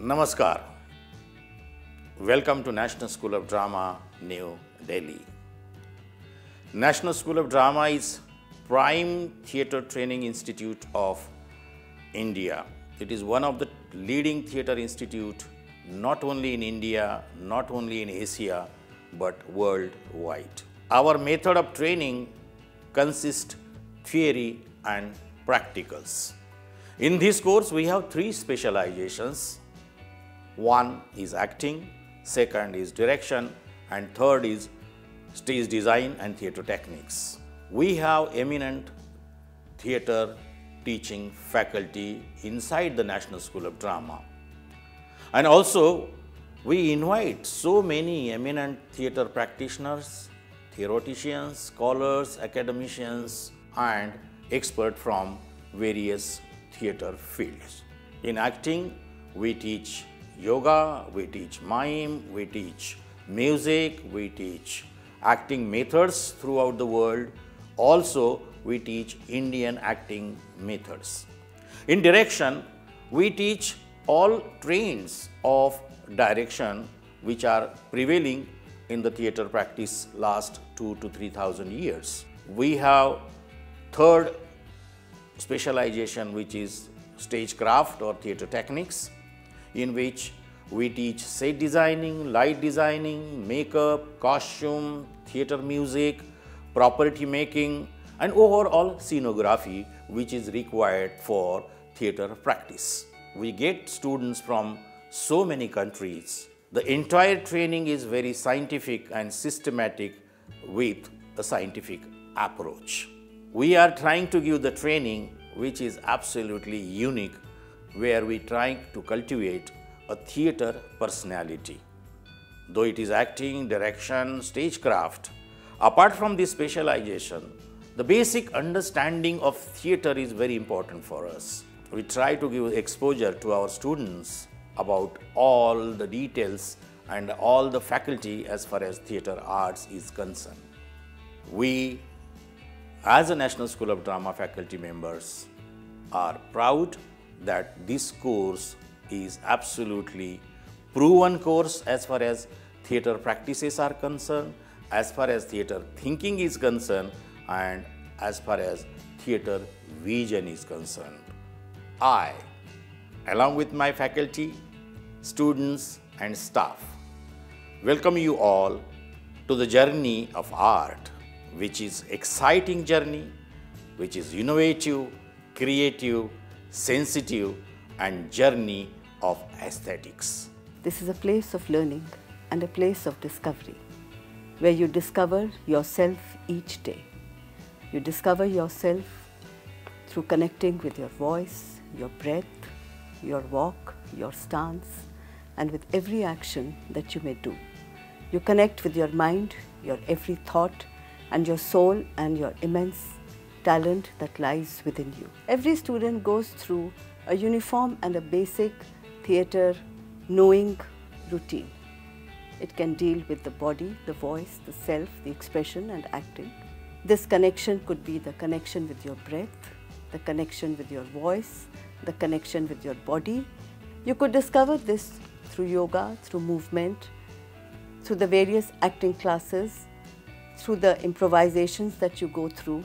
Namaskar. Welcome to National School of Drama, New Delhi. National School of Drama is prime theatre training institute of India. It is one of the leading theatre institute not only in India, not only in Asia, but worldwide. Our method of training consists theory and practicals. In this course, we have three specializations. One is acting, second is direction, and third is stage design and theatre techniques. We have eminent theatre teaching faculty inside the National School of Drama. And also, we invite so many eminent theatre practitioners, theoreticians, scholars, academicians, and experts from various theatre fields. In acting, we teach yoga, we teach mime, we teach music, we teach acting methods throughout the world. Also, we teach Indian acting methods. In direction, we teach all trends of direction which are prevailing in the theatre practice last 2,000 to 3,000 years. We have third specialization, which is stagecraft or theatre techniques, in which we teach set designing, light designing, makeup, costume, theatre music, property making, and overall scenography, which is required for theatre practice. We get students from so many countries. The entire training is very scientific and systematic with a scientific approach. We are trying to give the training which is absolutely unique, where we try to cultivate a theatre personality. Though it is acting, direction, stagecraft, apart from this specialization, the basic understanding of theatre is very important for us. We try to give exposure to our students about all the details and all the faculty as far as theatre arts is concerned. We, as a National School of Drama faculty members, are proud that this course is absolutely proven course as far as theatre practices are concerned, as far as theatre thinking is concerned, and as far as theatre vision is concerned. I, along with my faculty, students and staff, welcome you all to the journey of art, which is exciting journey, which is innovative, creative, sensitive, and journey of aesthetics. This is a place of learning and a place of discovery, where you discover yourself each day. You discover yourself through connecting with your voice, your breath, your walk, your stance, and with every action that you may do. You connect with your mind, your every thought, and your soul and your immense talent that lies within you. Every student goes through a uniform and a basic theatre knowing routine. It can deal with the body, the voice, the self, the expression and acting. This connection could be the connection with your breath, the connection with your voice, the connection with your body. You could discover this through yoga, through movement, through the various acting classes, through the improvisations that you go through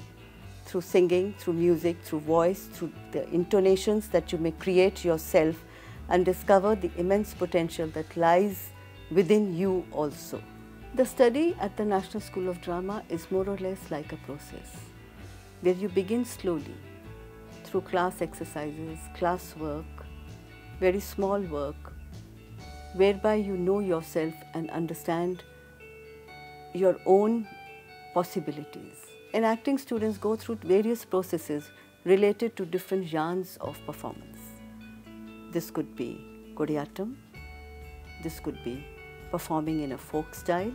singing, through music, through voice, through the intonations that you may create yourself, and discover the immense potential that lies within you also. The study at the National School of Drama is more or less like a process, where you begin slowly through class exercises, class work, very small work, whereby you know yourself and understand your own possibilities. In acting, students go through various processes related to different genres of performance. This could be Kodiyatam, this could be performing in a folk style,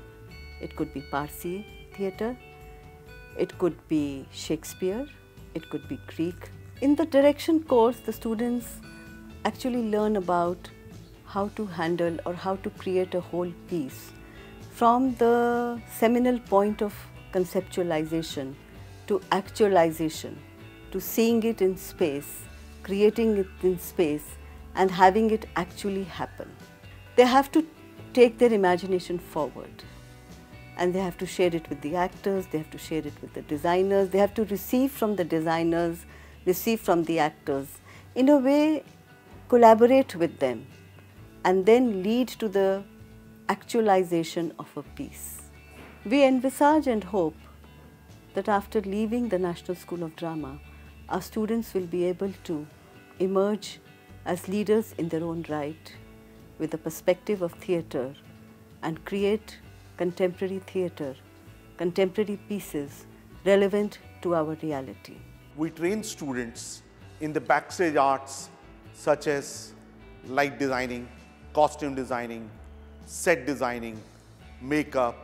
it could be Parsi theatre, it could be Shakespeare, it could be Greek. In the direction course, the students actually learn about how to handle or how to create a whole piece from the seminal point of conceptualization to actualization, to seeing it in space, creating it in space, and having it actually happen. They have to take their imagination forward, and they have to share it with the actors, they have to share it with the designers, they have to receive from the designers, receive from the actors, in a way collaborate with them, and then lead to the actualization of a piece. We envisage and hope that after leaving the National School of Drama, our students will be able to emerge as leaders in their own right, with a perspective of theatre, and create contemporary theatre, contemporary pieces relevant to our reality. We train students in the backstage arts such as light designing, costume designing, set designing, makeup,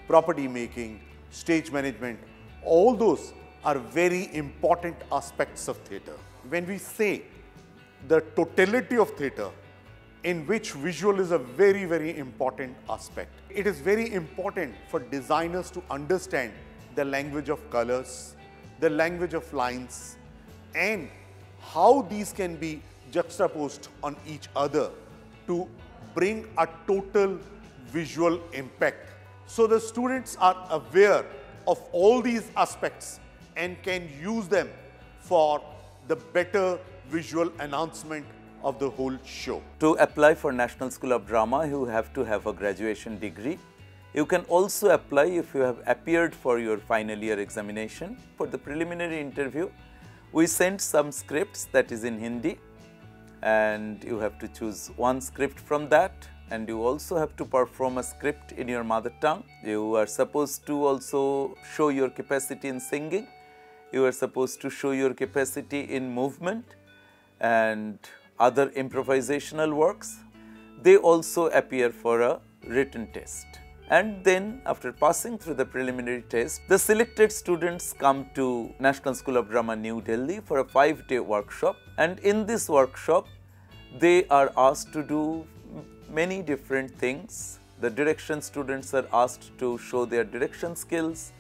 property making, stage management. All those are very important aspects of theatre. When we say the totality of theatre, in which visual is a very, very important aspect. It is very important for designers to understand the language of colors, the language of lines, and how these can be juxtaposed on each other to bring a total visual impact. So the students are aware of all these aspects and can use them for the better visual announcement of the whole show. To apply for National School of Drama, you have to have a graduation degree. You can also apply if you have appeared for your final year examination. For the preliminary interview, we sent some scripts that is in Hindi, and you have to choose one script from that, and you also have to perform a script in your mother tongue. You are supposed to also show your capacity in singing. You are supposed to show your capacity in movement and other improvisational works. They also appear for a written test. And then after passing through the preliminary test, the selected students come to National School of Drama, New Delhi for a 5-day workshop. And in this workshop, they are asked to do many different things. The direction students are asked to show their direction skills.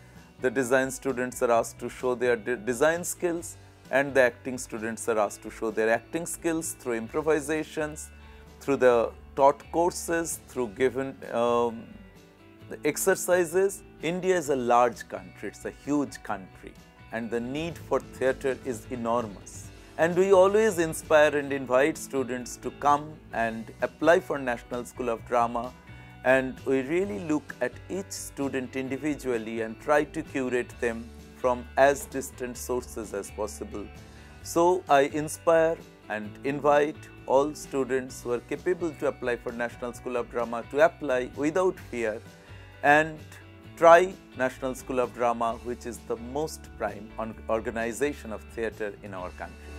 The design students are asked to show their design skills. And the acting students are asked to show their acting skills through improvisations, through the taught courses, through given the exercises. India is a large country, it's a huge country, and the need for theatre is enormous. And we always inspire and invite students to come and apply for National School of Drama, and we really look at each student individually and try to curate them from as distant sources as possible. So I inspire and invite all students who are capable to apply for National School of Drama to apply without fear and try National School of Drama, which is the most prime organization of theatre in our country.